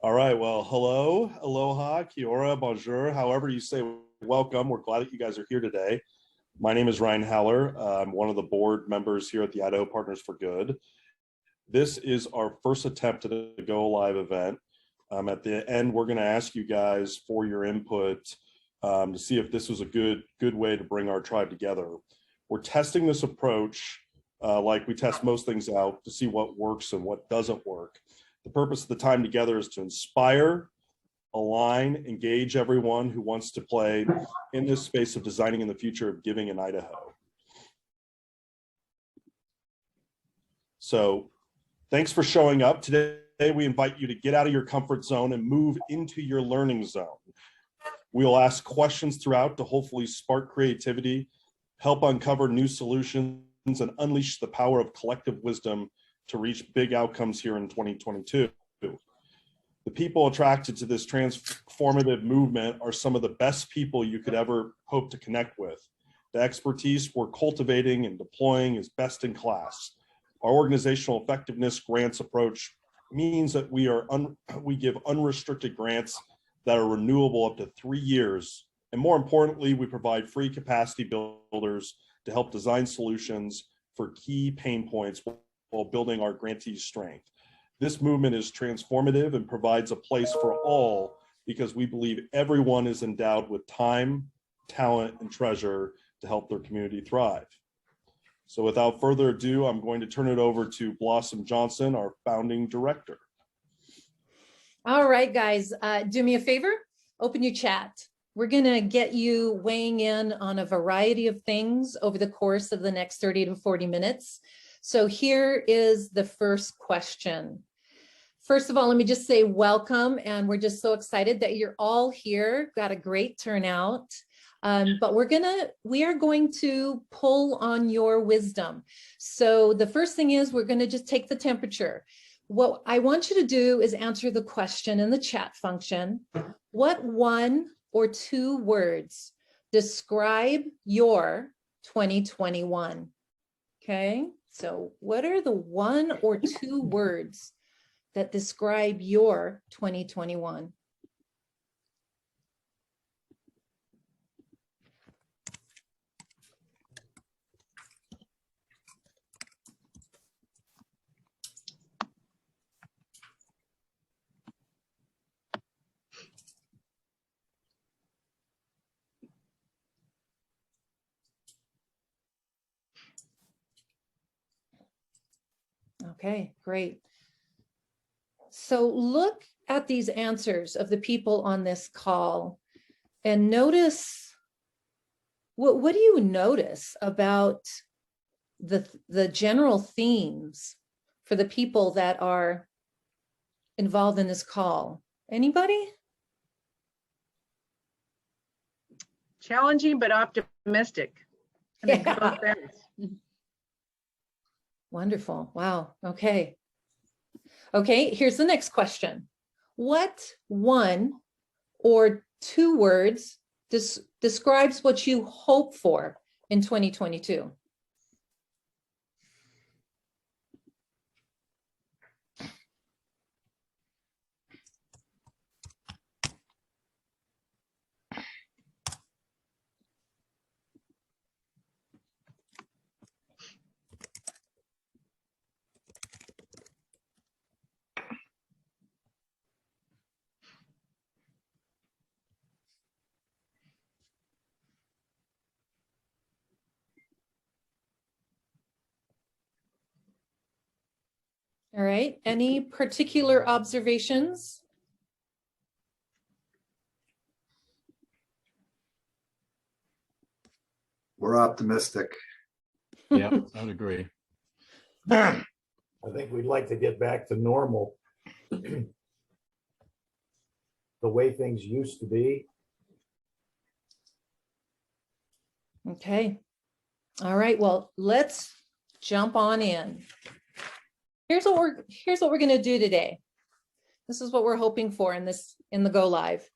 All right, well, hello, aloha, kia ora, bonjour, however you say welcome. We're glad that you guys are here today. My name is Ryan Haller. I'm one of the board members here at the Idaho Partners for Good. This is our first attempt at a Go Live event. At the end, we're going to ask you guys for your input to see if this was a good way to bring our tribe together. We're testing this approach like we test most things out to see what works and what doesn't work. The purpose of the time together is to inspire, align, engage everyone who wants to play in this space of designing in the future of giving in Idaho. So thanks for showing up. Today, we invite you to get out of your comfort zone and move into your learning zone. We'll ask questions throughout to hopefully spark creativity, help uncover new solutions, and unleash the power of collective wisdom to reach big outcomes here in 2022. The people attracted to this transformative movement are some of the best people you could ever hope to connect with. The expertise we're cultivating and deploying is best in class. Our organizational effectiveness grants approach means that we give unrestricted grants that are renewable up to 3 years. And more importantly, we provide free capacity builders to help design solutions for key pain points while building our grantees' strength. This movement is transformative and provides a place for all because we believe everyone is endowed with time, talent, and treasure to help their community thrive. So without further ado, I'm going to turn it over to Blossom Johnson, our founding director. All right, guys, do me a favor, open your chat. We're gonna get you weighing in on a variety of things over the course of the next 30 to 40 minutes. So here is the first question. First of all, let me just say welcome, and we're just so excited that you're all here. Got a great turnout, but we are going to pull on your wisdom. So the first thing is we're gonna just take the temperature. What I want you to do is answer the question in the chat function. What 1 or 2 words describe your 2021? Okay. So what are the 1 or 2 words that describe your 2021? Okay, great. So look at these answers of the people on this call and notice, what do you notice about the general themes for the people that are involved in this call? Anybody? Challenging, but optimistic. Yeah. Wonderful. Wow. Okay. Okay, here's the next question. What 1 or 2 words describes what you hope for in 2022? All right, any particular observations? We're optimistic. Yeah, I would agree. I think we'd like to get back to normal, the way things used to be. Okay. All right, well, let's jump on in. Here's what we're going to do today. This is what we're hoping for in the Go Live,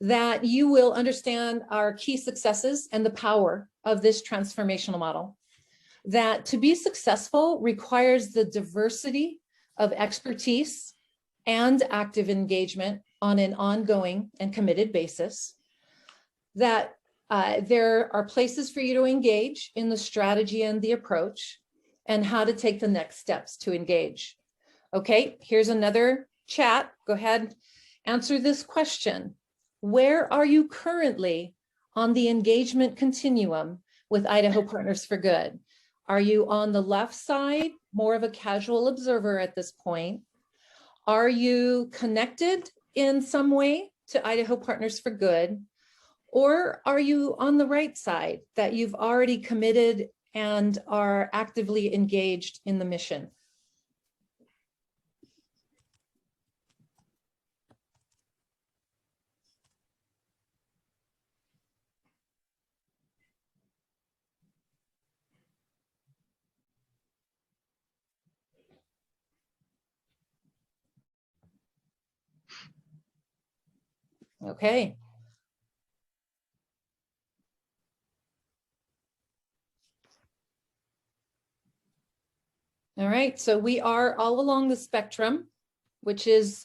that you will understand our key successes and the power of this transformational model. That to be successful requires the diversity of expertise and active engagement on an ongoing and committed basis, that there are places for you to engage in the strategy and the approach, and how to take the next steps to engage. Okay, here's another chat. Go ahead, answer this question. Where are you currently on the engagement continuum with Idaho Partners for Good? Are you on the left side, more of a casual observer at this point? Are you connected in some way to Idaho Partners for Good? Or are you on the right side, that you've already committed and are actively engaged in the mission? Okay. All right, so we are all along the spectrum, which is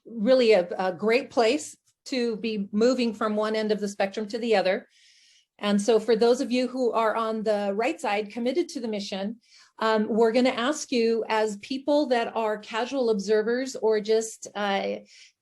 really a great place to be moving from one end of the spectrum to the other. And so for those of you who are on the right side, committed to the mission, we're going to ask you, as people that are casual observers or just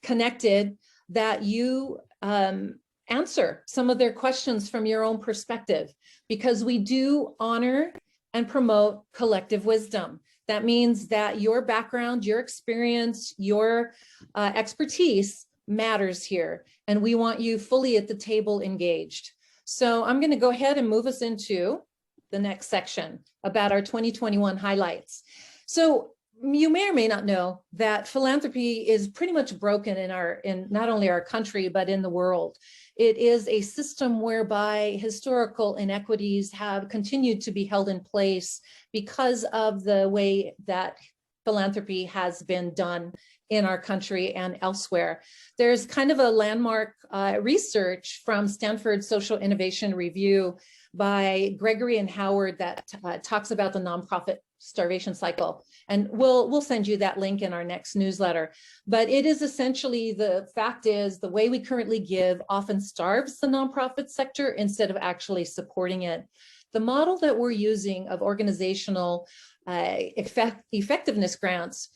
connected, that you answer some of their questions from your own perspective, because we do honor and promote collective wisdom. That means that your background, your experience, your expertise matters here, and we want you fully at the table engaged. So I'm going to go ahead and move us into the next section about our 2021 highlights. So you may or may not know that philanthropy is pretty much broken in not only our country, but in the world. It is a system whereby historical inequities have continued to be held in place because of the way that philanthropy has been done in our country and elsewhere. There's kind of a landmark research from Stanford Social Innovation Review by Gregory and Howard that talks about the nonprofit starvation cycle. And we'll send you that link in our next newsletter. But it is essentially, the fact is, the way we currently give often starves the nonprofit sector instead of actually supporting it. The model that we're using of organizational effectiveness grants,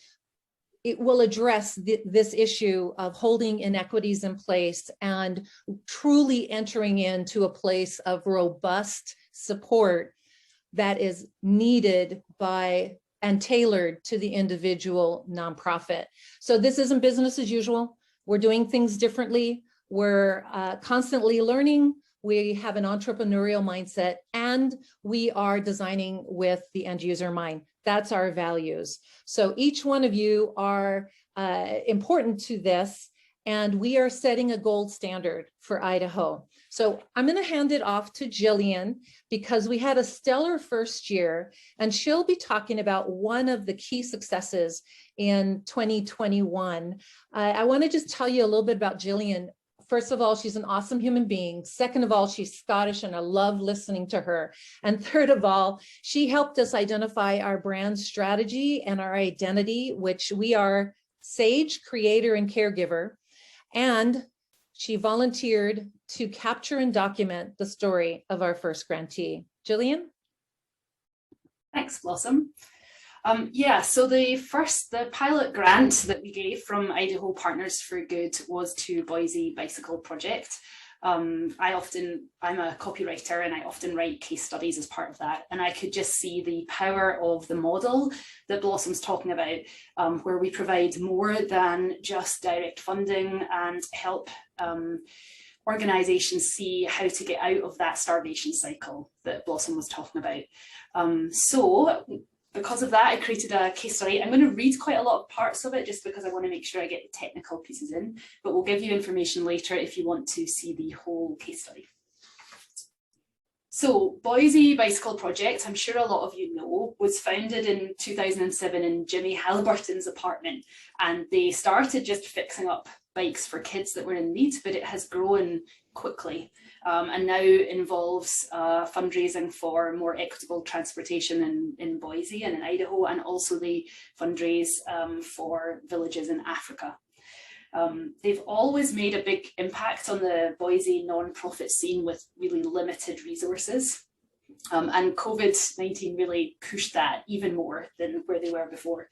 it will address this issue of holding inequities in place and truly entering into a place of robust support that is needed by and tailored to the individual nonprofit. So this isn't business as usual. We're doing things differently. We're constantly learning. We have an entrepreneurial mindset, and we are designing with the end user in mind. That's our values. So each one of you are important to this, and we are setting a gold standard for Idaho. So I'm going to hand it off to Jillian, because we had a stellar first year, and she'll be talking about one of the key successes in 2021. I want to just tell you a little bit about Jillian. First of all, she's an awesome human being. Second of all, she's Scottish, and I love listening to her. And third of all, she helped us identify our brand strategy and our identity, which we are Sage, creator and caregiver. And she volunteered to capture and document the story of our first grantee. Jillian? Thanks, Blossom. So the pilot grant that we gave from Idaho Partners for Good was to Boise Bicycle Project. I'm a copywriter, and I often write case studies as part of that. And I could just see the power of the model that Blossom's talking about, where we provide more than just direct funding and help organizations see how to get out of that starvation cycle that Blossom was talking about. Because of that, I created a case study. I'm going to read quite a lot of parts of it just because I want to make sure I get the technical pieces in, but we'll give you information later if you want to see the whole case study. So Boise Bicycle Project, I'm sure a lot of you know, was founded in 2007 in Jimmy Halliburton's apartment, and they started just fixing up bikes for kids that were in need, but it has grown quickly. and now involves fundraising for more equitable transportation in Boise and in Idaho, and also they fundraise for villages in Africa. They've always made a big impact on the Boise nonprofit scene with really limited resources. And COVID-19 really pushed that even more than where they were before.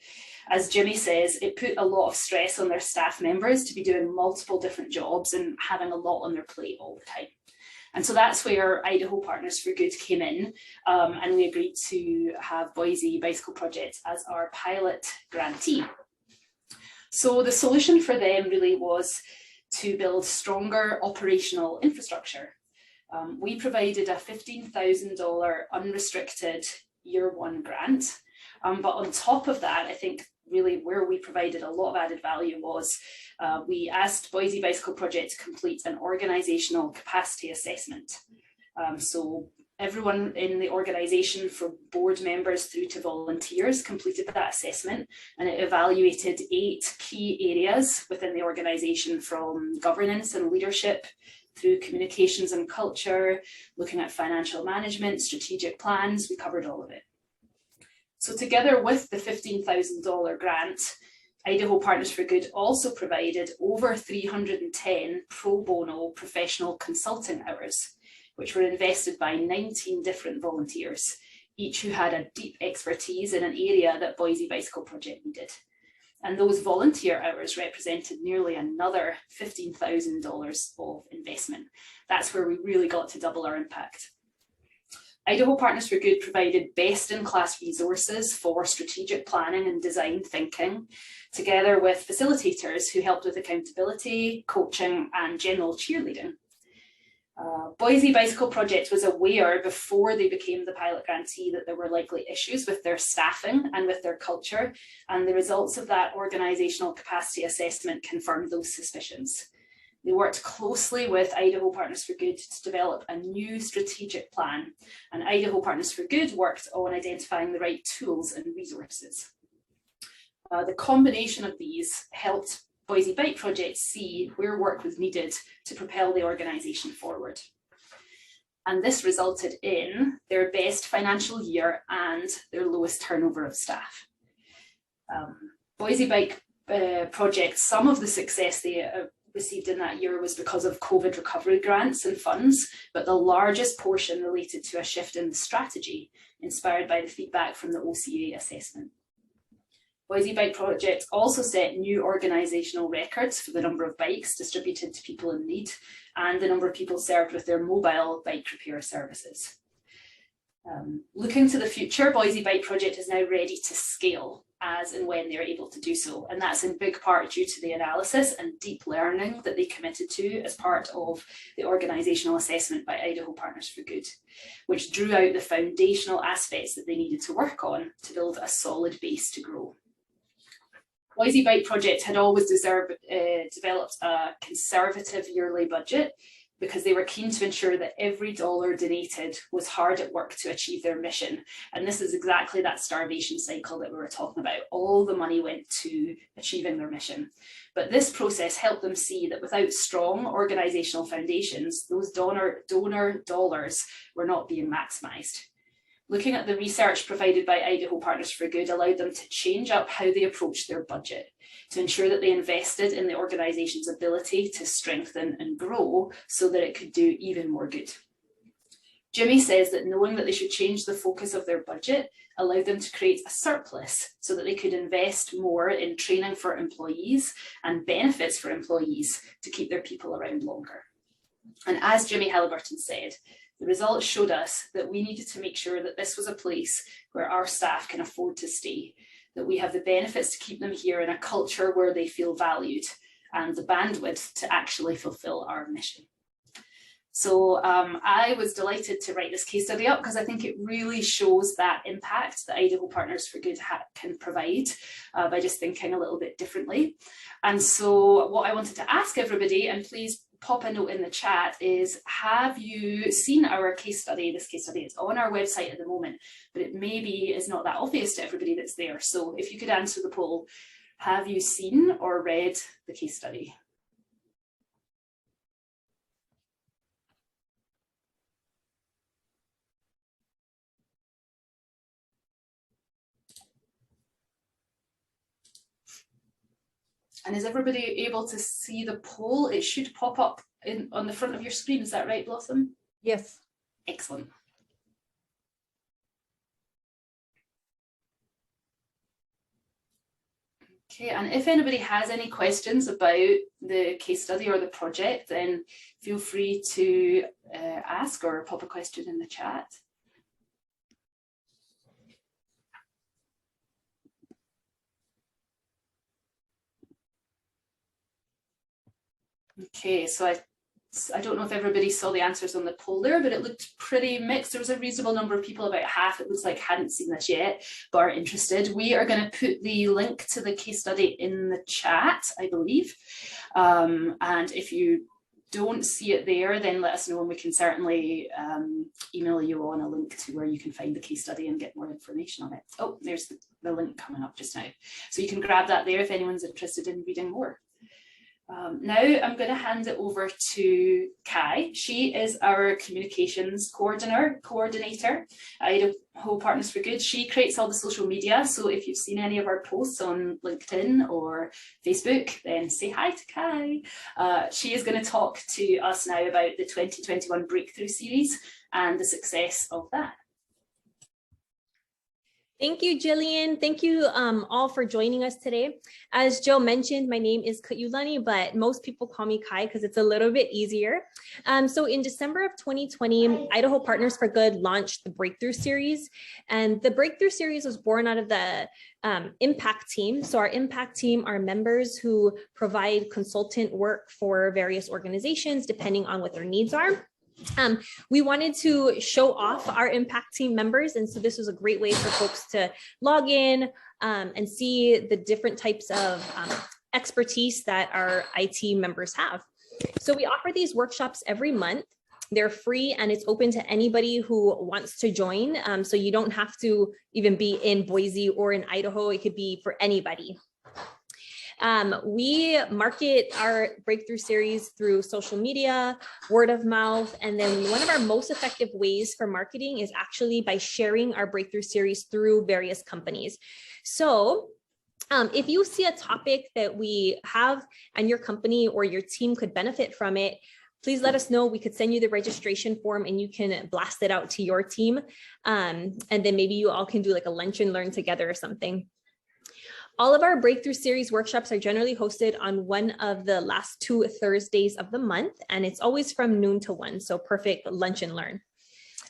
As Jimmy says, it put a lot of stress on their staff members to be doing multiple different jobs and having a lot on their plate all the time. And so that's where Idaho Partners for Good came in, and we agreed to have Boise Bicycle Project as our pilot grantee. So the solution for them really was to build stronger operational infrastructure. We provided a $15,000 unrestricted year one grant, but on top of that, I think really where we provided a lot of added value was we asked Boise Bicycle Project to complete an organizational capacity assessment. So everyone in the organization, from board members through to volunteers, completed that assessment, and it evaluated 8 key areas within the organization, from governance and leadership through communications and culture, looking at financial management, strategic plans. We covered all of it. So together with the $15,000 grant, Idaho Partners for Good also provided over 310 pro bono professional consulting hours, which were invested by 19 different volunteers, each who had a deep expertise in an area that Boise Bicycle Project needed. And those volunteer hours represented nearly another $15,000 of investment. That's where we really got to double our impact. Idaho Partners for Good provided best-in-class resources for strategic planning and design thinking, together with facilitators who helped with accountability, coaching, and general cheerleading. Boise Bicycle Project was aware before they became the pilot grantee that there were likely issues with their staffing and with their culture, and the results of that organizational capacity assessment confirmed those suspicions. They worked closely with Idaho Partners for Good to develop a new strategic plan, and Idaho Partners for Good worked on identifying the right tools and resources. The combination of these helped Boise Bike Project see where work was needed to propel the organisation forward. And this resulted in their best financial year and their lowest turnover of staff. Boise Bike Project, some of the success they received in that year was because of COVID recovery grants and funds, but the largest portion related to a shift in the strategy, inspired by the feedback from the OCA assessment. Boise Bike Project also set new organisational records for the number of bikes distributed to people in need and the number of people served with their mobile bike repair services. Looking to the future, Boise Bike Project is now ready to scale as and when they're able to do so. And that's in big part due to the analysis and deep learning that they committed to as part of the organisational assessment by Idaho Partners for Good, which drew out the foundational aspects that they needed to work on to build a solid base to grow. Boise Bike Project had always developed a conservative yearly budget because they were keen to ensure that every dollar donated was hard at work to achieve their mission. And this is exactly that starvation cycle that we were talking about. All the money went to achieving their mission. But this process helped them see that without strong organisational foundations, those donor dollars were not being maximised. Looking at the research provided by Idaho Partners for Good allowed them to change up how they approached their budget to ensure that they invested in the organisation's ability to strengthen and grow so that it could do even more good. Jimmy says that knowing that they should change the focus of their budget allowed them to create a surplus so that they could invest more in training for employees and benefits for employees to keep their people around longer. And as Jimmy Halliburton said, the results showed us that we needed to make sure that this was a place where our staff can afford to stay, that we have the benefits to keep them here in a culture where they feel valued and the bandwidth to actually fulfill our mission. So I was delighted to write this case study up because I think it really shows that impact that Idaho Partners for Good can provide by just thinking a little bit differently. And so what I wanted to ask everybody, and please pop a note in the chat, is have you seen our case study? This case study is on our website at the moment, but it maybe is not that obvious to everybody that's there. So if you could answer the poll, have you seen or read the case study? And is everybody able to see the poll? It should pop up on the front of your screen. Is that right, Blossom? Yes. Excellent. Okay, and if anybody has any questions about the case study or the project, then feel free to ask or pop a question in the chat. Okay, so I don't know if everybody saw the answers on the poll there, but it looked pretty mixed. There was a reasonable number of people, about half, it looks like, hadn't seen this yet, but are interested. We are going to put the link to the case study in the chat, I believe. And if you don't see it there, then let us know and we can certainly email you on a link to where you can find the case study and get more information on it. Oh, there's the link coming up just now. So you can grab that there if anyone's interested in reading more. Now I'm going to hand it over to Kai. She is our communications coordinator at Idaho Partners for Good. She creates all the social media. So if you've seen any of our posts on LinkedIn or Facebook, then say hi to Kai. She is going to talk to us now about the 2021 Breakthrough Series and the success of that. Thank you, Jillian. Thank you all for joining us today. As Jill mentioned, my name is Kayulani, but most people call me Kai because it's a little bit easier. So in December of 2020, Idaho Partners for Good launched the Breakthrough Series. And the Breakthrough Series was born out of the impact team. So our impact team are members who provide consultant work for various organizations, depending on what their needs are. We wanted to show off our impact team members, and so this was a great way for folks to log in and see the different types of expertise that our IT members have. So we offer these workshops every month. They're free and it's open to anybody who wants to join. So you don't have to even be in Boise or in Idaho. It could be for anybody. We market our Breakthrough Series through social media, word of mouth, and then one of our most effective ways for marketing is actually by sharing our Breakthrough Series through various companies. So if you see a topic that we have and your company or your team could benefit from it, please let us know. We could send you the registration form and you can blast it out to your team. And then maybe you all can do like a lunch and learn together or something. All of our Breakthrough Series workshops are generally hosted on one of the last 2 Thursdays of the month, and it's always from noon to 1, so perfect lunch and learn.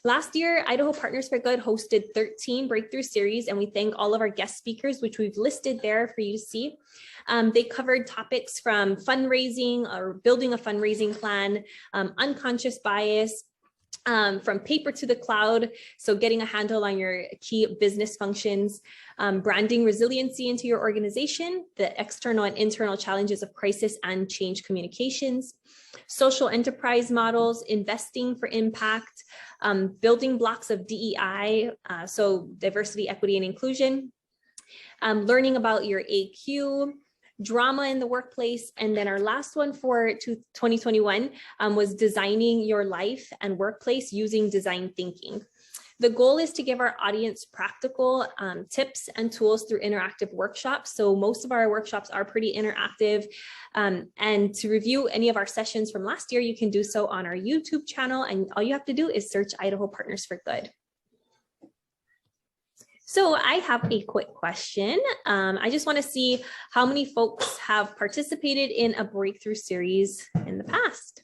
Last year, Idaho Partners for Good hosted 13 Breakthrough Series, and we thank all of our guest speakers, which we've listed there for you to see. They covered topics from fundraising or building a fundraising plan, unconscious bias, from paper to the cloud, so getting a handle on your key business functions, branding resiliency into your organization, the external and internal challenges of crisis and change communications, social enterprise models, investing for impact, building blocks of DEI, so diversity, equity, and inclusion, learning about your AQ, drama in the workplace, and then our last one for 2021 was designing your life and workplace using design thinking. The goal is to give our audience practical tips and tools through interactive workshops. So most of our workshops are pretty interactive. And to review any of our sessions from last year, you can do so on our YouTube channel. And all you have to do is search Idaho Partners for Good. So I have a quick question. I just want to see how many folks have participated in a Breakthrough Series in the past.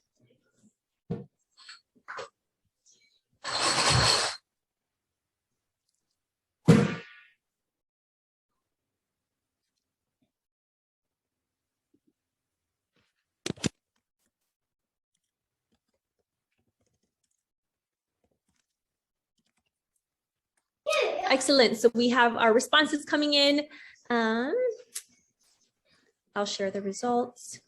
Excellent. So we have our responses coming in. I'll share the results.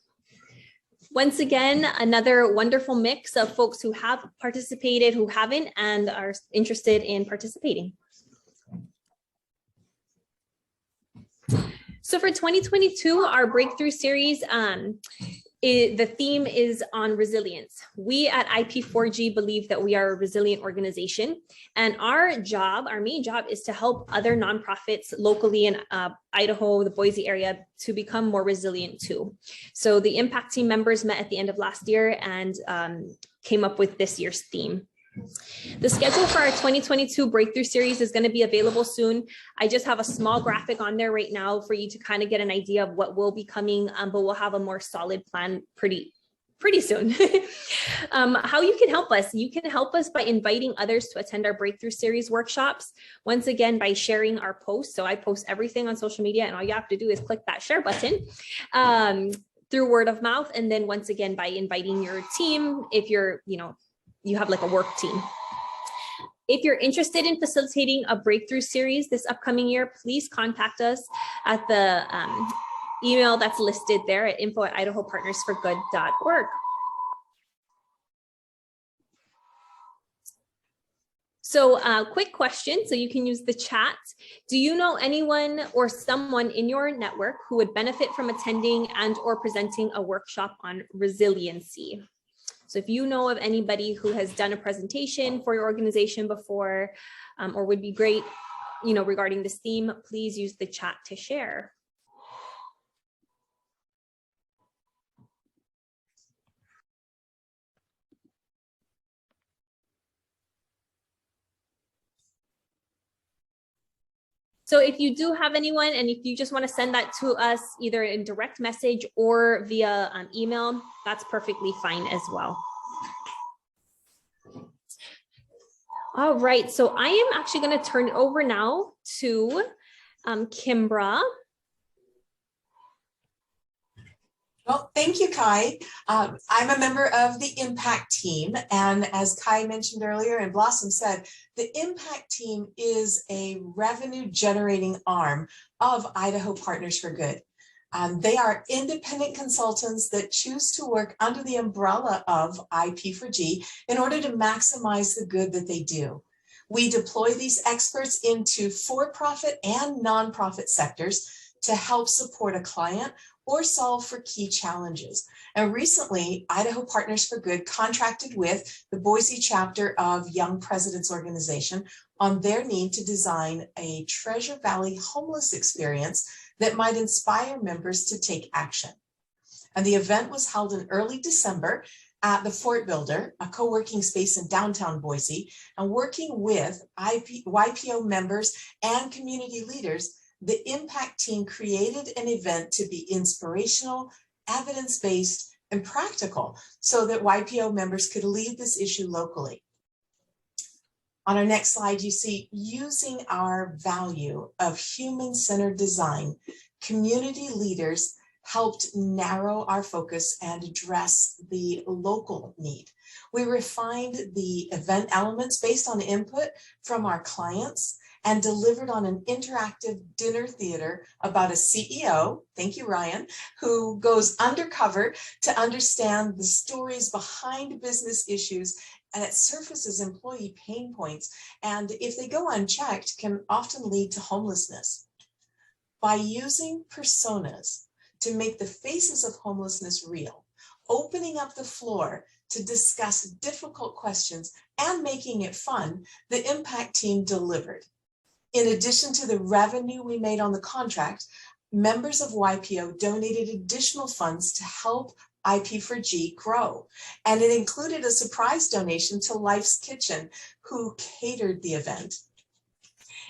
Once again, another wonderful mix of folks who have participated, who haven't, and are interested in participating. So for 2022, our Breakthrough Series, The theme is on resilience. We at IP4G believe that we are a resilient organization, and our main job is to help other nonprofits locally in Idaho, the Boise area, to become more resilient too. So the impact team members met at the end of last year and came up with this year's theme. The schedule for our 2022 Breakthrough Series is going to be available soon. I just have a small graphic on there right now for you to kind of get an idea of what will be coming, but we'll have a more solid plan pretty soon. How you can help us. You can help us by inviting others to attend our Breakthrough Series workshops. Once again, by sharing our posts. So I post everything on social media, and all you have to do is click that share button. Through word of mouth. And then once again, by inviting your team, if you're, you have like a work team. If you're interested in facilitating a Breakthrough Series this upcoming year, please contact us at the email that's listed there at info@idahopartnersforgood.org. So quick question, so you can use the chat. Do you know anyone or someone in your network who would benefit from attending and or presenting a workshop on resiliency? So if you know of anybody who has done a presentation for your organization before, or would be great, regarding this theme, please use the chat to share. So if you do have anyone, and if you just want to send that to us either in direct message or via email, that's perfectly fine as well. All right, so I am actually going to turn it over now to Kimbra. Well, thank you, Kai. I'm a member of the Impact Team, and as Kai mentioned earlier and Blossom said, the Impact Team is a revenue-generating arm of Idaho Partners for Good. They are independent consultants that choose to work under the umbrella of IP4G in order to maximize the good that they do. We deploy these experts into for-profit and nonprofit sectors to help support a client or solve for key challenges. And recently, Idaho Partners for Good contracted with the Boise chapter of Young Presidents Organization on their need to design a Treasure Valley homeless experience that might inspire members to take action. And the event was held in early December at the Fort Builder, a co-working space in downtown Boise, and working with YPO members and community leaders, the Impact Team created an event to be inspirational, evidence-based, and practical so that YPO members could lead this issue locally. On our next slide, you see, using our value of human-centered design, community leaders helped narrow our focus and address the local need. We refined the event elements based on input from our clients and delivered on an interactive dinner theater about a CEO, thank you, Ryan, who goes undercover to understand the stories behind business issues, and it surfaces employee pain points, and if they go unchecked, can often lead to homelessness. By using personas to make the faces of homelessness real, opening up the floor to discuss difficult questions and making it fun, the Impact Team delivered. In addition to the revenue we made on the contract, members of YPO donated additional funds to help IP4G grow. And it included a surprise donation to Life's Kitchen, who catered the event.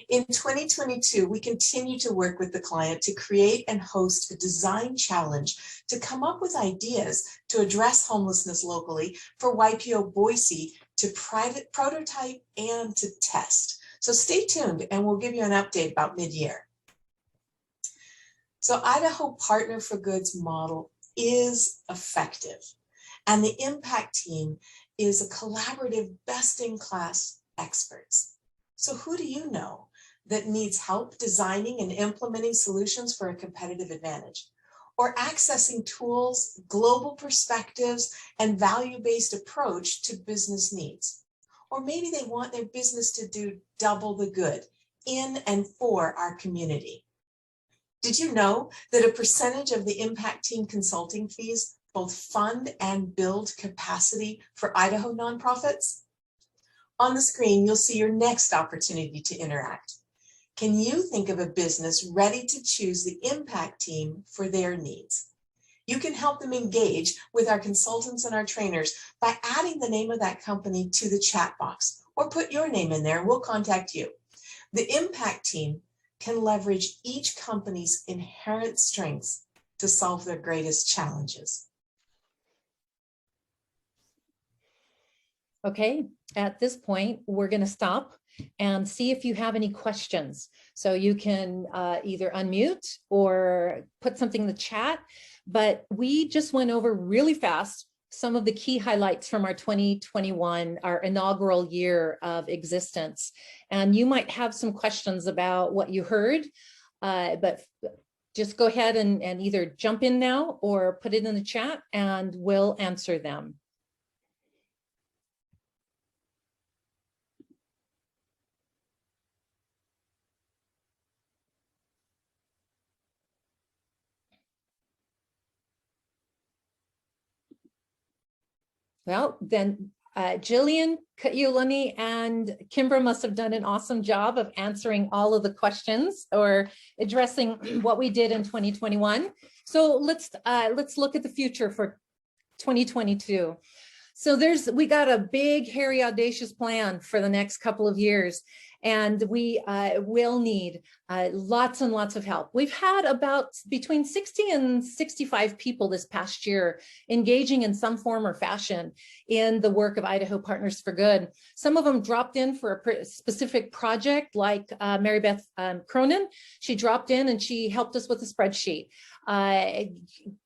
In 2022, we continue to work with the client to create and host a design challenge to come up with ideas to address homelessness locally for YPO Boise to prototype and to test. So stay tuned and we'll give you an update about mid-year. So Idaho Partner for Good's model is effective, and the Impact Team is a collaborative, best-in-class experts. So who do you know that needs help designing and implementing solutions for a competitive advantage, or accessing tools, global perspectives, and value-based approach to business needs? Or maybe they want their business to do double the good in and for our community. Did you know that a percentage of the Impact Team consulting fees both fund and build capacity for Idaho nonprofits? On the screen, you'll see your next opportunity to interact. Can you think of a business ready to choose the impact team for their needs? You can help them engage with our consultants and our trainers by adding the name of that company to the chat box, or put your name in there and we'll contact you. The impact team can leverage each company's inherent strengths to solve their greatest challenges. Okay, at this point, we're going to stop and see if you have any questions. So you can either unmute or put something in the chat, but we just went over really fast some of the key highlights from our 2021, our inaugural year of existence. And you might have some questions about what you heard, but just go ahead and either jump in now or put it in the chat and we'll answer them. Well, then Jillian, Yulani, and Kimbra must have done an awesome job of answering all of the questions or addressing what we did in 2021. So let's look at the future for 2022. So we got a big, hairy, audacious plan for the next couple of years, and we will need lots and lots of help. We've had about between 60 and 65 people this past year engaging in some form or fashion in the work of Idaho Partners for Good. Some of them dropped in for a specific project, like Mary Beth Cronin. She dropped in and she helped us with a spreadsheet.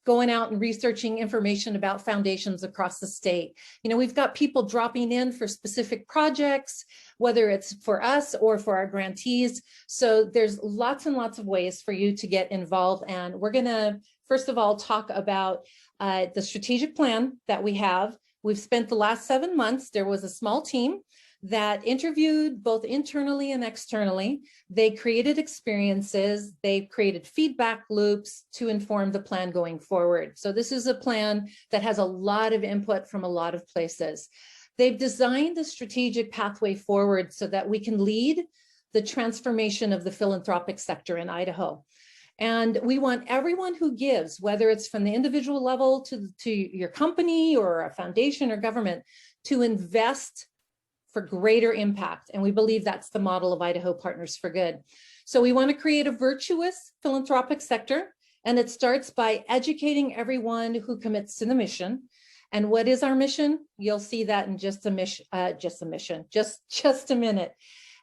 Going out and researching information about foundations across the state. You know, we've got people dropping in for specific projects, whether it's for us or for our grantees. So there's lots and lots of ways for you to get involved. And we're gonna, first of all, talk about the strategic plan that we have. We've spent the last 7 months, there was a small team that interviewed both internally and externally. They created experiences, they created feedback loops to inform the plan going forward. So this is a plan that has a lot of input from a lot of places. They've designed a strategic pathway forward so that we can lead the transformation of the philanthropic sector in Idaho. And we want everyone who gives, whether it's from the individual level to your company or a foundation or government, to invest for greater impact. And we believe that's the model of Idaho Partners for Good. So we want to create a virtuous philanthropic sector. And it starts by educating everyone who commits to the mission. And what is our mission? You'll see that in just a minute.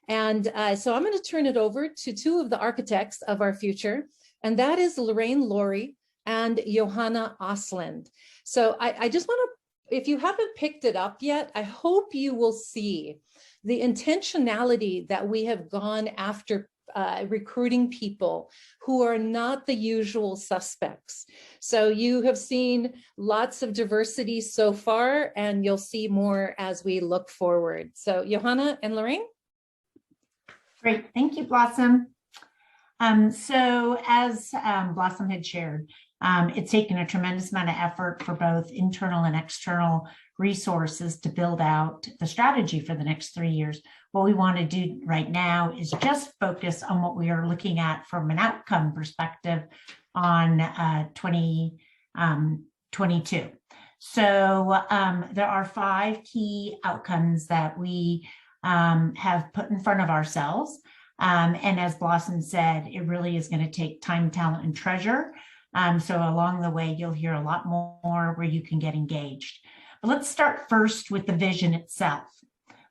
And so I'm going to turn it over to two of the architects of our future, and that is Lorraine Laurie and Johanna Osland. So I just want to, if you haven't picked it up yet, I hope you will see the intentionality that we have gone after recruiting people who are not the usual suspects. So you have seen lots of diversity so far, and you'll see more as we look forward. So Johanna and Lorraine. Great, thank you, Blossom. So as Blossom had shared, it's taken a tremendous amount of effort for both internal and external resources to build out the strategy for the next 3 years. What we want to do right now is just focus on what we are looking at from an outcome perspective on 2022. So there are 5 key outcomes that we have put in front of ourselves. And as Blossom said, it really is going to take time, talent, and treasure. So along the way, you'll hear a lot more where you can get engaged. But let's start first with the vision itself.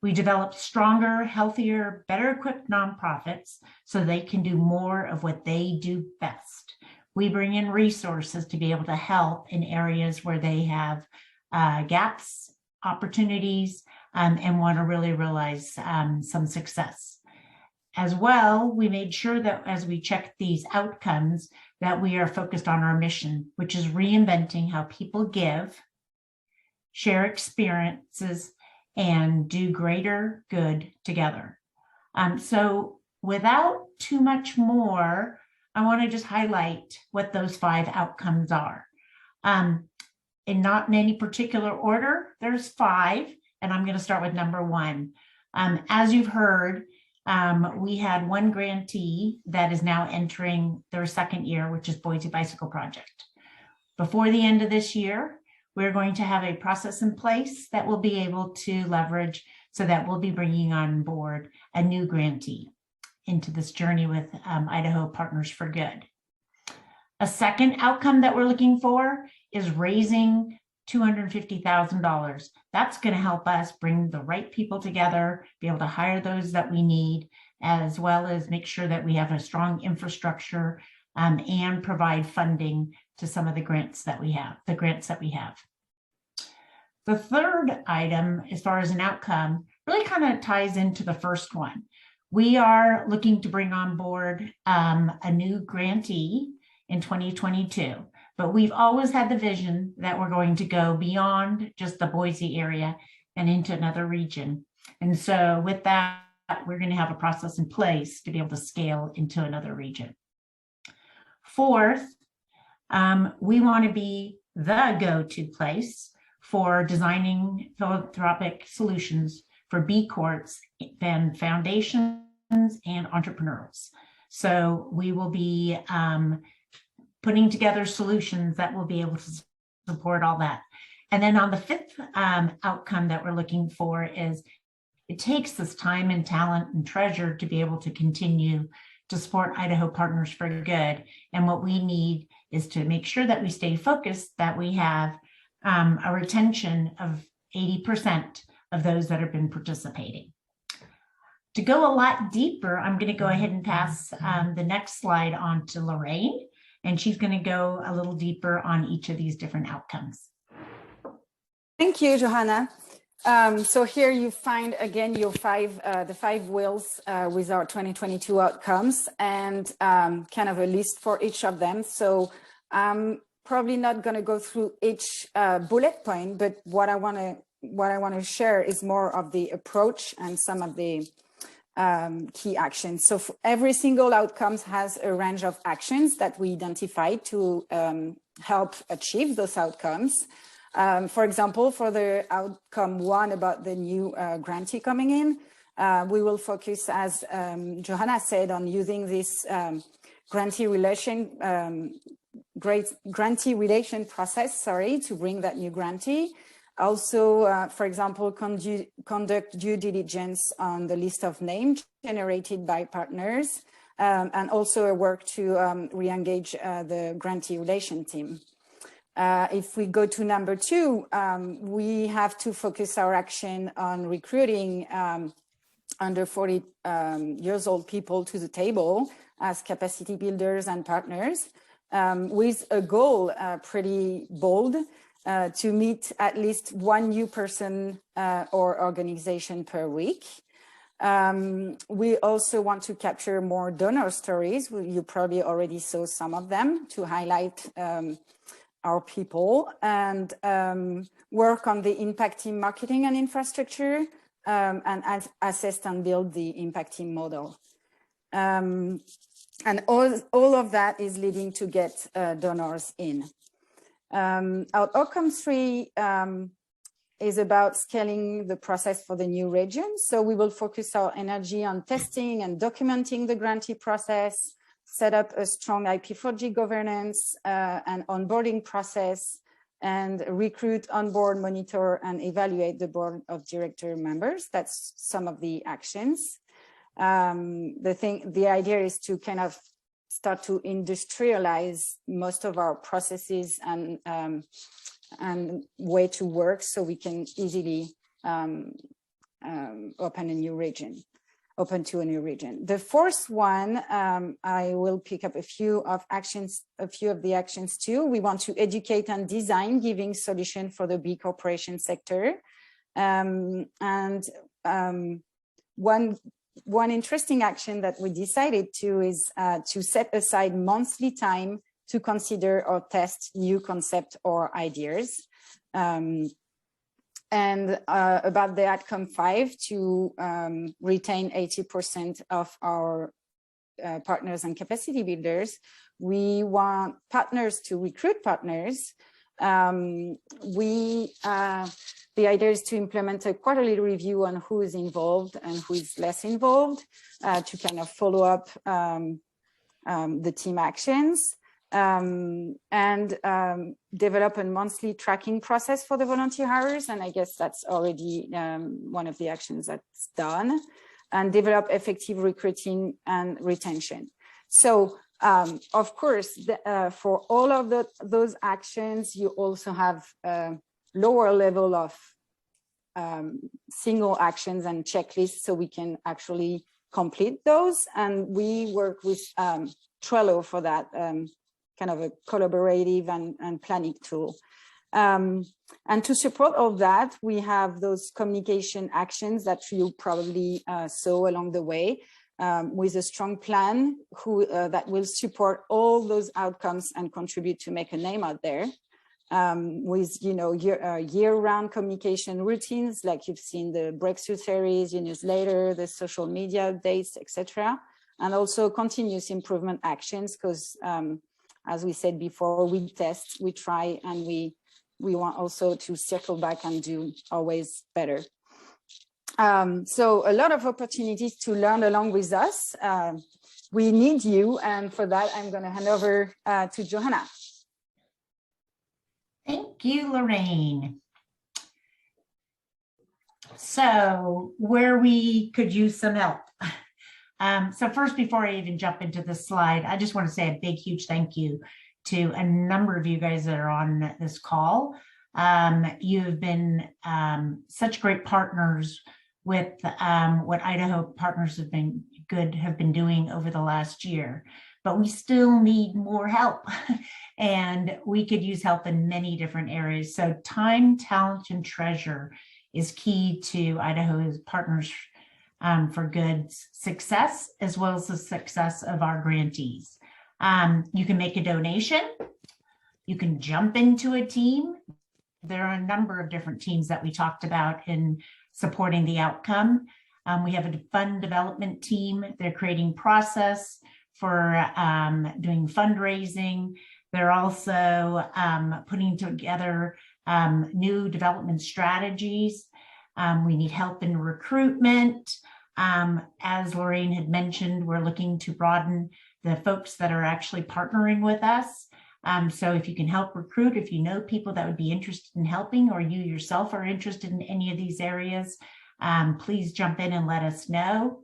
We develop stronger, healthier, better equipped nonprofits so they can do more of what they do best. We bring in resources to be able to help in areas where they have gaps, opportunities, and want to really realize some success. As well, we made sure that as we check these outcomes, that we are focused on our mission, which is reinventing how people give, share experiences, and do greater good together. So without too much more, I want to just highlight what those 5 outcomes are. not in any particular order. There's 5, and I'm going to start with number 1. As you've heard, we had one grantee that is now entering their 2nd year, which is Boise Bicycle Project. Before the end of this year, we're going to have a process in place that we'll be able to leverage, so that we'll be bringing on board a new grantee into this journey with Idaho Partners for Good. A second outcome that we're looking for is raising $250,000. That's going to help us bring the right people together, be able to hire those that we need, as well as make sure that we have a strong infrastructure and provide funding to some of the grants that we have, The third item, as far as an outcome, really kind of ties into the first one. We are looking to bring on board a new grantee in 2022, but we've always had the vision that we're going to go beyond just the Boise area and into another region. And so with that, we're going to have a process in place to be able to scale into another region. Fourth, we want to be the go-to place for designing philanthropic solutions for B Corps and foundations and entrepreneurs. So we will be putting together solutions that will be able to support all that. And then on the 5th outcome that we're looking for is it takes this time and talent and treasure to be able to continue to support Idaho Partners for Good. And what we need is to make sure that we stay focused, that we have a retention of 80% of those that have been participating. To go a lot deeper, I'm going to go ahead and pass the next slide on to Lorraine, and she's going to go a little deeper on each of these different outcomes. Thank you, Johanna. So here you find again your the 5 wheels with our 2022 outcomes and kind of a list for each of them. So I'm probably not going to go through each bullet point, but what I want to share is more of the approach and some of the key actions. So for every single outcomes has a range of actions that we identified to help achieve those outcomes. For example, for the outcome 1 about the new grantee coming in, we will focus, as Johanna said, on using this grantee relation process, to bring that new grantee. Also, for example, conduct due diligence on the list of names generated by partners, and also work to re-engage the grantee relation team. If we go to number 2, we have to focus our action on recruiting under 40 years old people to the table as capacity builders and partners, with a goal pretty bold, to meet at least 1 new person or organization per week. We also want to capture more donor stories. You probably already saw some of them to highlight our people, and work on the impact team marketing and infrastructure, and assess and build the impact team model. And all of that is leading to get donors in. Our outcome 3 is about scaling the process for the new region. So we will focus our energy on testing and documenting the grantee process, set up a strong IP4G governance and onboarding process, and recruit, onboard, monitor, and evaluate the board of director members. That's some of the actions. The idea is to kind of start to industrialize most of our processes and way to work, so we can easily open to a new region. The 4th one, I will pick up a few of the actions too. We want to educate and design giving solution for the B corporation sector. One interesting action that we decided to is to set aside monthly time to consider or test new concepts or ideas. And about the outcome 5, to retain 80% of our partners and capacity builders. We want partners to recruit partners The idea is to implement a quarterly review on who is involved and who is less involved to kind of follow up the team actions and develop a monthly tracking process for the volunteer hours. And I guess that's already one of the actions that's done, and develop effective recruiting and retention. So of course, for all of those actions, you also have lower level of single actions and checklists, so we can actually complete those. And we work with Trello for that, kind of a collaborative and planning tool. And to support all that, we have those communication actions that you probably saw along the way, with a strong plan that will support all those outcomes and contribute to make a name out there. With year-round communication routines, like you've seen the breakthrough series, your newsletter, the social media updates, etc., and also continuous improvement actions, because as we said before, we test, we try, and we want also to circle back and do always better. So a lot of opportunities to learn along with us. We need you, and for that, I'm going to hand over to Johanna. Thank you, Lorraine. So where we could use some help. So first, before I even jump into this slide, I just want to say a big, huge thank you to a number of you guys that are on this call. You've been such great partners with what Idaho Partners have been doing over the last year. But we still need more help, and we could use help in many different areas. So time, talent, and treasure is key to Idaho's Partners for Good's success, as well as the success of our grantees. You can make a donation. You can jump into a team. There are a number of different teams that we talked about in supporting the outcome. We have a fund development team. They're creating process for doing fundraising. They're also putting together new development strategies. We need help in recruitment. As Lorraine had mentioned, we're looking to broaden the folks that are actually partnering with us. So if you can help recruit, if you know people that would be interested in helping, or you yourself are interested in any of these areas, please jump in and let us know.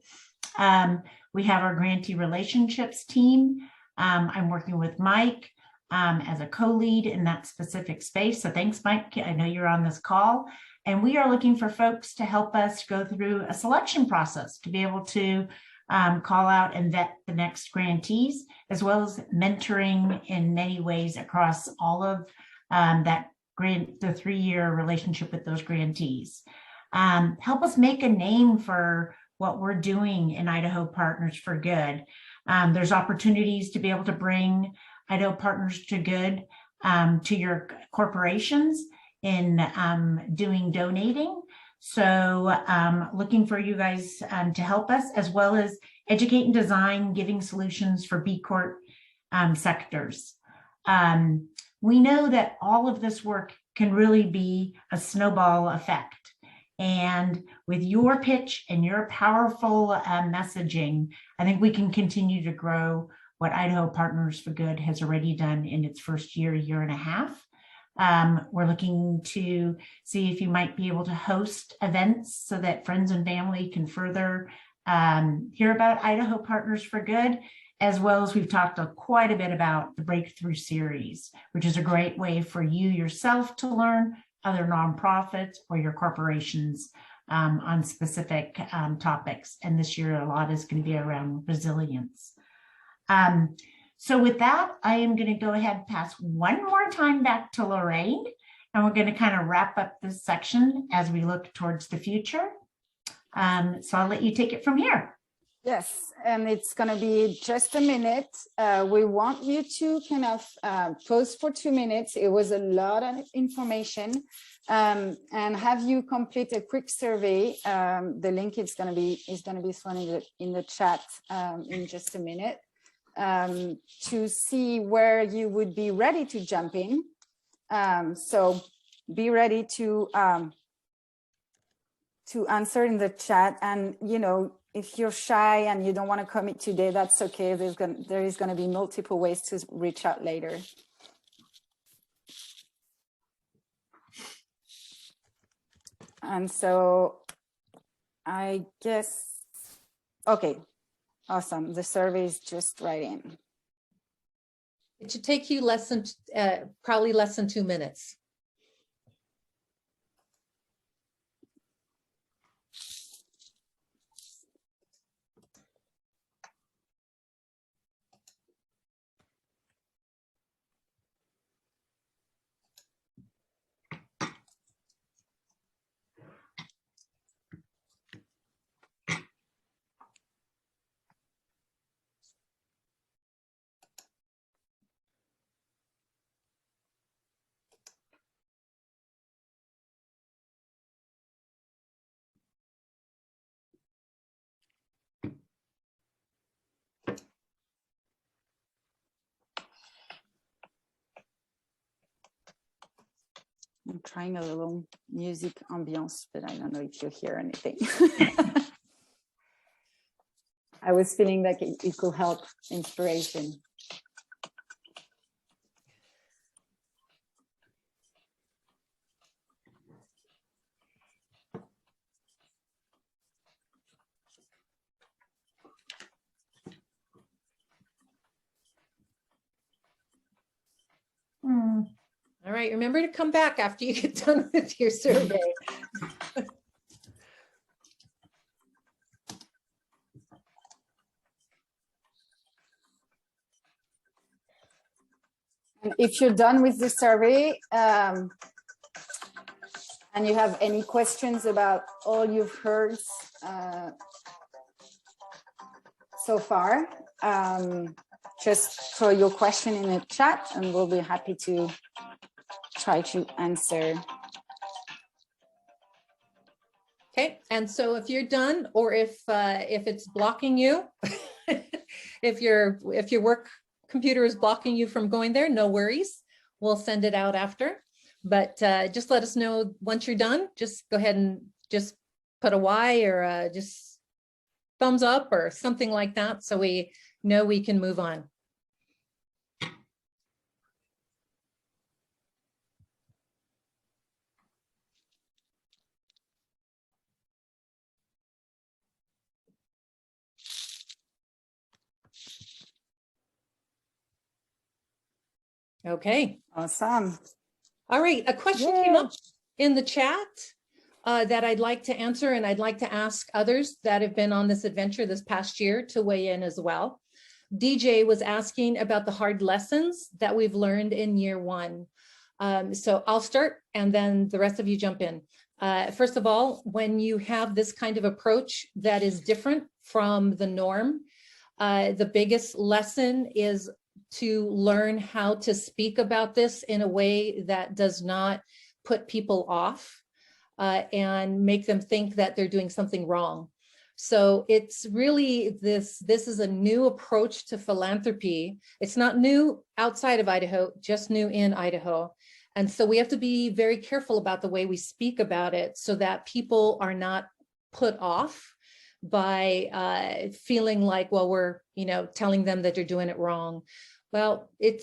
We have our grantee relationships team. I'm working with Mike as a co-lead in that specific space. So thanks, Mike. I know you're on this call. And we are looking for folks to help us go through a selection process to be able to call out and vet the next grantees, as well as mentoring in many ways across all of the 3-year relationship with those grantees. Help us make a name for what we're doing in Idaho Partners for Good. There's opportunities to be able to bring Idaho Partners to Good to your corporations in doing donating. So looking for you guys to help us, as well as educate and design giving solutions for B Corp sectors. We know that all of this work can really be a snowball effect. And with your pitch and your powerful messaging, I think we can continue to grow what Idaho Partners for Good has already done in its first year and a half. We're looking to see if you might be able to host events so that friends and family can further hear about Idaho Partners for Good, as well as we've talked quite a bit about the Breakthrough Series, which is a great way for you yourself to learn other nonprofits or your corporations on specific topics. And this year, a lot is going to be around resilience. So with that, I am going to go ahead and pass one more time back to Lorraine, and we're going to kind of wrap up this section as we look towards the future. So I'll let you take it from here. Yes, and it's going to be just a minute. We want you to kind of pause for 2 minutes. It was a lot of information, and have you complete a quick survey. The link is going to be thrown in the chat in just a minute, to see where you would be ready to jump in. So be ready to answer in the chat. And, you know, if you're shy and you don't want to commit today, that's okay. There is going to be multiple ways to reach out later. And so I guess, okay, awesome. The survey is just right in. It should take you probably less than 2 minutes. I'm trying a little music ambiance, but I don't know if you hear anything. I was feeling like it could help inspiration. All right, remember to come back after you get done with your survey. If you're done with the survey and you have any questions about all you've heard so far, just throw your question in the chat and we'll be happy to try to answer. Okay, and so if you're done, or if it's blocking you, if your work computer is blocking you from going there, no worries. We'll send it out after. But just let us know once you're done. Just go ahead and just put a Y or just thumbs up or something like that, so we know we can move on. Okay. Awesome. All right. A question came up in the chat that I'd like to answer, and I'd like to ask others that have been on this adventure this past year to weigh in as well. DJ was asking about the hard lessons that we've learned in year one. So I'll start and then the rest of you jump in. First of all, when you have this kind of approach that is different from the norm, the biggest lesson is to learn how to speak about this in a way that does not put people off and make them think that they're doing something wrong. So it's really this is a new approach to philanthropy. It's not new outside of Idaho, just new in Idaho. And so we have to be very careful about the way we speak about it so that people are not put off by feeling like, well, we're, telling them that they're doing it wrong. Well, it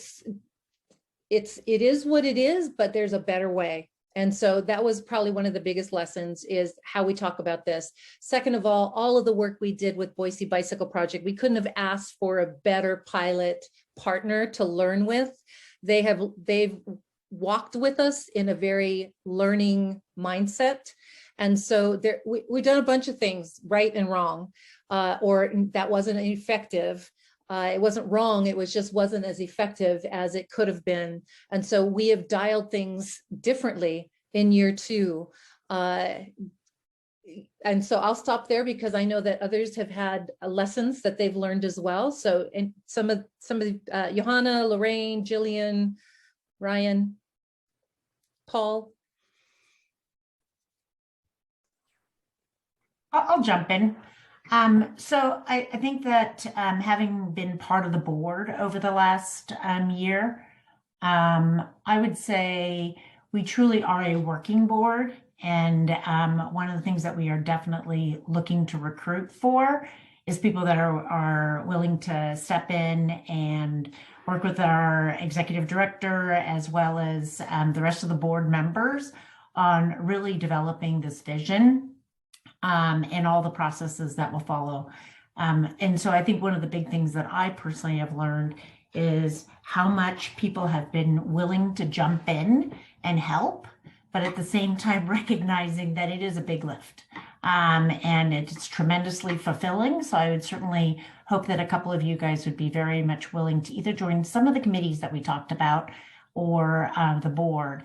is what it is, but there's a better way. And so that was probably one of the biggest lessons, is how we talk about this. Second of all of the work we did with Boise Bicycle Project, we couldn't have asked for a better pilot partner to learn with. They've walked with us in a very learning mindset. And so we've done a bunch of things right and wrong, or that wasn't effective. It wasn't wrong, it just wasn't as effective as it could have been. And so we have dialed things differently in year two. And so I'll stop there because I know that others have had lessons that they've learned as well. So, and some of Johanna, Lorraine, Jillian, Ryan, Paul. I'll jump in. So I think that having been part of the board over the last year, I would say we truly are a working board. And one of the things that we are definitely looking to recruit for is people that are willing to step in and work with our executive director as well as the rest of the board members on really developing this vision and all the processes that will follow. And so I think one of the big things that I personally have learned is how much people have been willing to jump in and help, but at the same time recognizing that it is a big lift. And it's tremendously fulfilling. So I would certainly hope that a couple of you guys would be very much willing to either join some of the committees that we talked about or the board,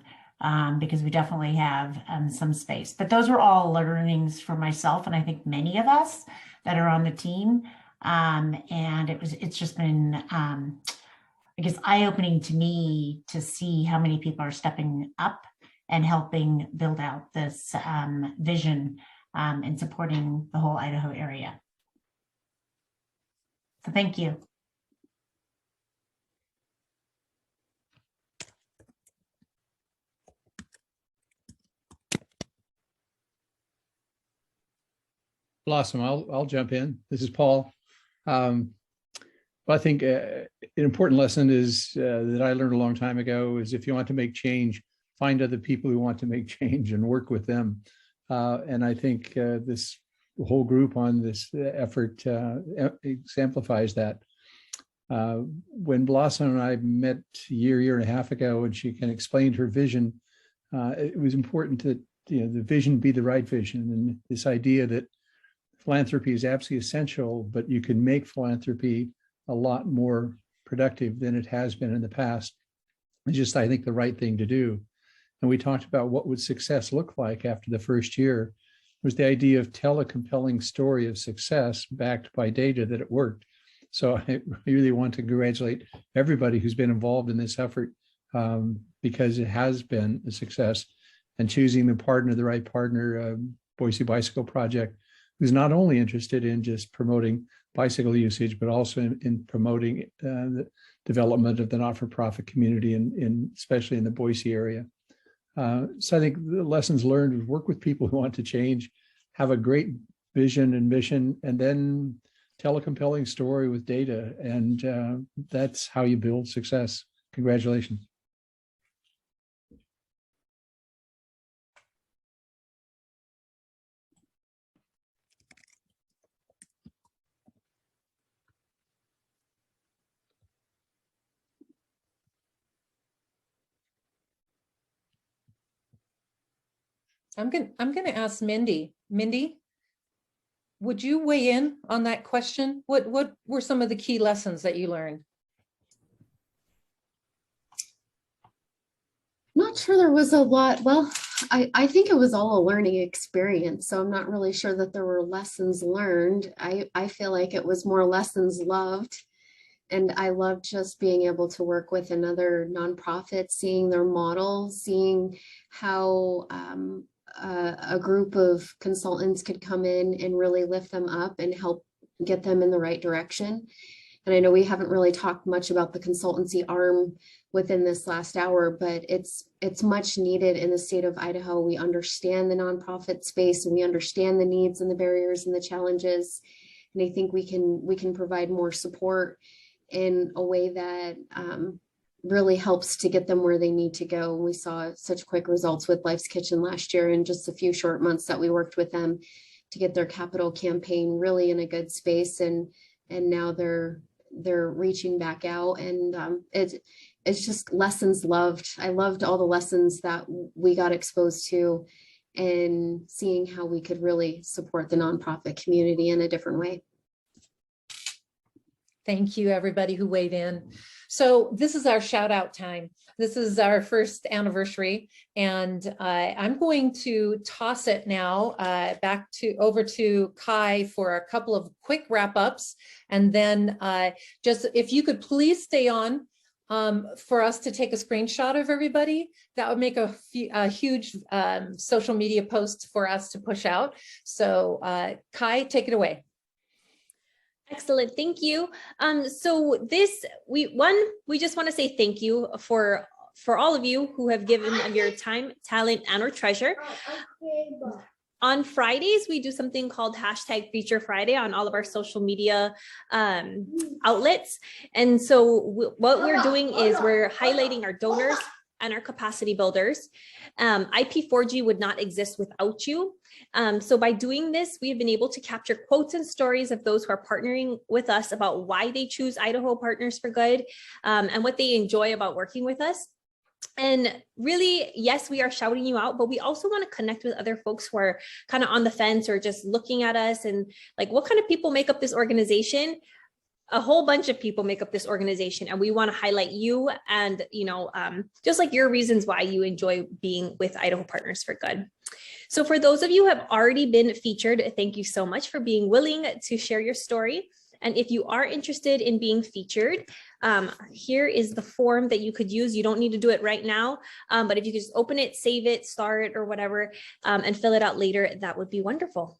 because we definitely have some space. But those were all learnings for myself, and I think many of us that are on the team. And it's just been, I guess, eye-opening to me to see how many people are stepping up and helping build out this vision and supporting the whole Idaho area. So thank you. Blossom, I'll jump in. This is Paul. I think an important lesson is that I learned a long time ago is if you want to make change, find other people who want to make change and work with them. And I think this whole group on this effort exemplifies that. When Blossom and I met a year and a half ago, and she kind of explained her vision, it was important that the vision be the right vision, and this idea that philanthropy is absolutely essential, but you can make philanthropy a lot more productive than it has been in the past. It's just, I think, the right thing to do. And we talked about what would success look like after the first year. It was the idea of tell a compelling story of success backed by data that it worked. So I really want to congratulate everybody who's been involved in this effort because it has been a success. And choosing the right partner, Boise Bicycle Project, who's not only interested in just promoting bicycle usage, but also in promoting the development of the not-for-profit community, especially in the Boise area. So I think the lessons learned is work with people who want to change, have a great vision and mission, and then tell a compelling story with data. And that's how you build success. Congratulations. I'm gonna ask Mindy. Mindy, would you weigh in on that question? What were some of the key lessons that you learned? Not sure there was a lot. Well, I think it was all a learning experience. So I'm not really sure that there were lessons learned. I feel like it was more lessons loved. And I loved just being able to work with another nonprofit, seeing their model, seeing how a group of consultants could come in and really lift them up and help get them in the right direction. And I know we haven't really talked much about the consultancy arm within this last hour, but it's much needed in the state of Idaho. We understand the nonprofit space and we understand the needs and the barriers and the challenges. And I think we can provide more support in a way that really helps to get them where they need to go. We saw such quick results with Life's Kitchen last year in just a few short months that we worked with them to get their capital campaign really in a good space. And now they're reaching back out, and it's just lessons loved. I loved all the lessons that we got exposed to and seeing how we could really support the nonprofit community in a different way. Thank you, everybody who weighed in. So this is our shout out time. This is our first anniversary, and I'm going to toss it now over to Kai for a couple of quick wrap ups, and then just if you could please stay on for us to take a screenshot of everybody, that would make a huge social media post for us to push out. So Kai, take it away. Excellent, thank you. So we just want to say thank you for all of you who have given of your time, talent, and or treasure. On Fridays, we do something called #Feature Friday on all of our social media outlets. And so what we're doing is we're highlighting our donors and our capacity builders. IP4G would not exist without you. So by doing this, we have been able to capture quotes and stories of those who are partnering with us about why they choose Idaho Partners for Good, and what they enjoy about working with us. And really, yes, we are shouting you out, but we also want to connect with other folks who are kind of on the fence or just looking at us and like, what kind of people make up this organization? A whole bunch of people make up this organization, and we want to highlight you and, just like your reasons why you enjoy being with Idaho Partners for Good. So for those of you who have already been featured, thank you so much for being willing to share your story. And if you are interested in being featured, here is the form that you could use. You don't need to do it right now, but if you could just open it, save it, star it, or whatever, and fill it out later, that would be wonderful.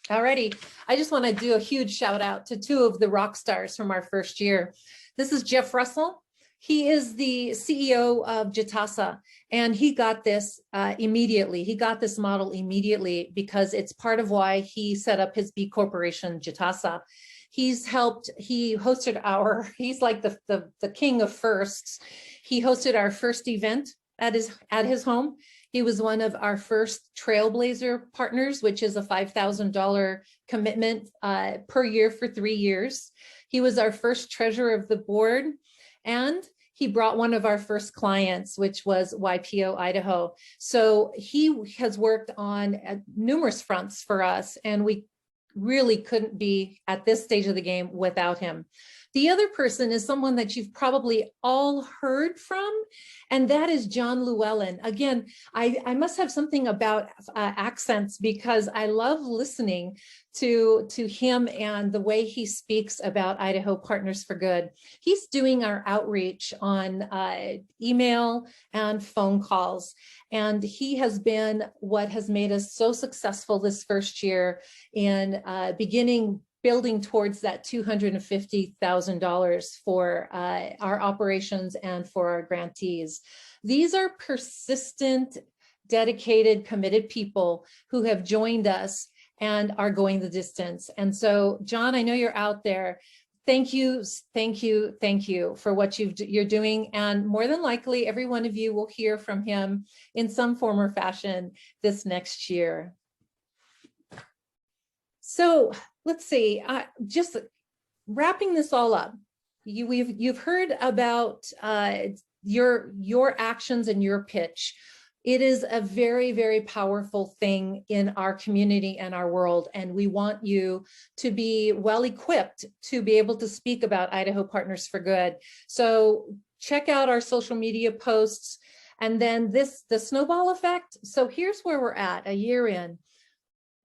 Alrighty, I just want to do a huge shout out to two of the rock stars from our first year. This is Jeff Russell. He is the CEO of Jitasa, and he got this immediately. He got this model immediately because it's part of why he set up his B Corporation, Jitasa. He's hosted he's like the king of firsts. He hosted our first event at his home. He was one of our first Trailblazer partners, which is a $5,000 commitment per year for 3 years. He was our first treasurer of the board, and he brought one of our first clients, which was YPO Idaho. So he has worked on numerous fronts for us, and we really couldn't be at this stage of the game without him. The other person is someone that you've probably all heard from, and that is John Llewellyn. Again, I must have something about accents because I love listening to him and the way he speaks about Idaho Partners for Good. He's doing our outreach on email and phone calls, and he has been what has made us so successful this first year in building towards that $250,000 for our operations and for our grantees. These are persistent, dedicated, committed people who have joined us and are going the distance. And so, John, I know you're out there. Thank you for what you're doing. And more than likely, every one of you will hear from him in some form or fashion this next year. So let's see, just wrapping this all up. You've heard about your actions and your pitch. It is a very, very powerful thing in our community and our world, and we want you to be well equipped to be able to speak about Idaho Partners for Good. So check out our social media posts, and then the snowball effect. So here's where we're at a year in.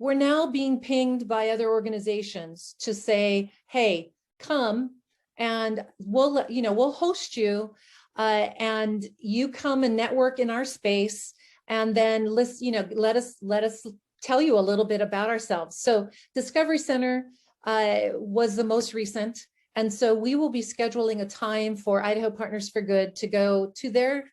We're now being pinged by other organizations to say, hey, come and we'll host you, and you come and network in our space, and then let us tell you a little bit about ourselves. So Discovery Center was the most recent, and so we will be scheduling a time for Idaho Partners for Good to go to their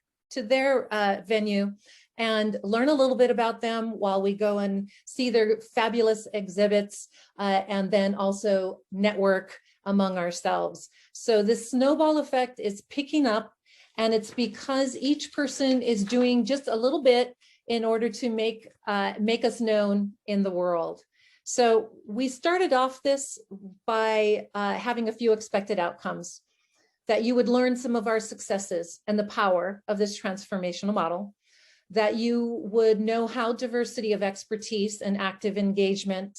venue and learn a little bit about them while we go and see their fabulous exhibits, and then also network among ourselves. So this snowball effect is picking up, and it's because each person is doing just a little bit in order to make us known in the world. So we started off this by having a few expected outcomes, that you would learn some of our successes and the power of this transformational model, that you would know how diversity of expertise and active engagement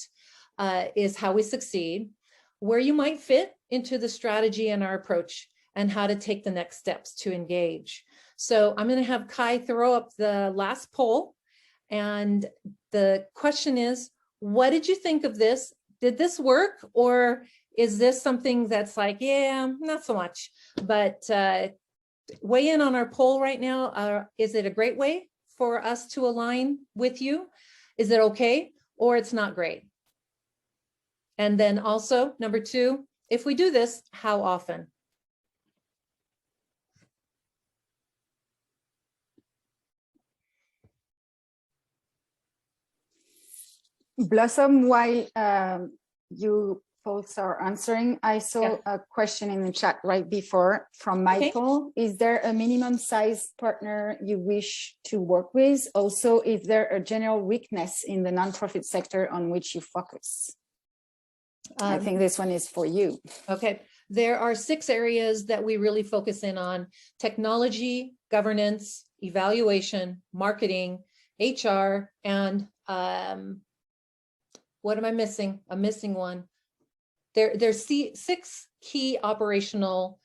is how we succeed, where you might fit into the strategy and our approach, and how to take the next steps to engage. So I'm going to have Kai throw up the last poll. And the question is, what did you think of this? Did this work? Or is this something that's like, yeah, not so much? But weigh in on our poll right now. Is it a great way for us to align with you? Is it okay, or it's not great? And then also, number 2, if we do this, how often? Blossom, while you folks are answering, I saw a question in the chat right before from Michael. Okay. Is there a minimum size partner you wish to work with? Also, is there a general weakness in the nonprofit sector on which you focus? I think this one is for you. Okay. There are 6 areas that we really focus in on: technology, governance, evaluation, marketing, HR, and what am I missing? I'm missing one. There's 6 key operational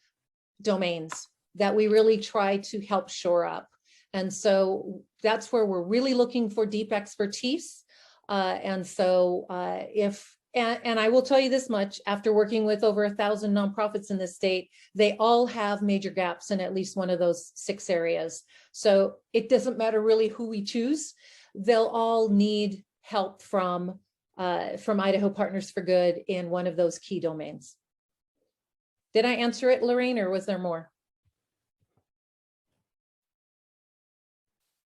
domains that we really try to help shore up. And so that's where we're really looking for deep expertise. And I will tell you this much, after working with over 1,000 nonprofits in this state, they all have major gaps in at least one of those 6 areas. So it doesn't matter really who we choose. They'll all need help from Idaho Partners for Good in one of those key domains. Did I answer it, Lorraine, or was there more?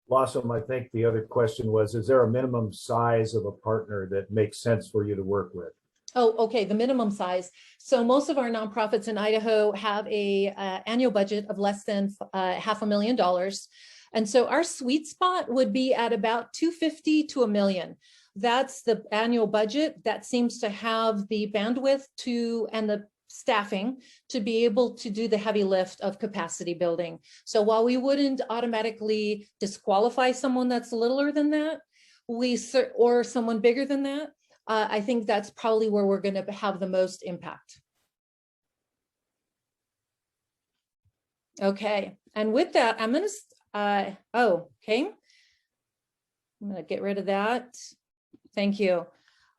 Blossom, I think the other question was, is there a minimum size of a partner that makes sense for you to work with? Oh, okay, the minimum size. So most of our nonprofits in Idaho have a annual budget of less than $500,000. And so our sweet spot would be at about $250,000 to $1 million. That's the annual budget that seems to have the bandwidth and the staffing to be able to do the heavy lift of capacity building. So while we wouldn't automatically disqualify someone that's littler than that, or someone bigger than that, I think that's probably where we're going to have the most impact. Okay, and with that, I'm going to, okay. I'm going to get rid of that. Thank you.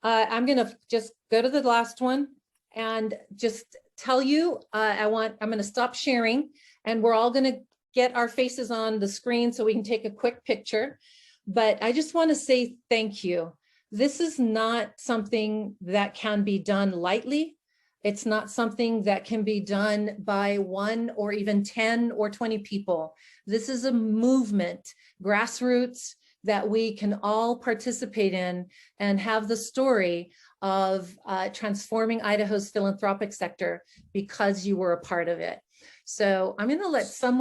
I'm going to just go to the last one and just tell you, I'm going to stop sharing, and we're all going to get our faces on the screen so we can take a quick picture. But I just want to say thank you. This is not something that can be done lightly. It's not something that can be done by 1 or even 10 or 20 people. This is a movement, grassroots, that we can all participate in and have the story of transforming Idaho's philanthropic sector because you were a part of it. So I'm going to let someone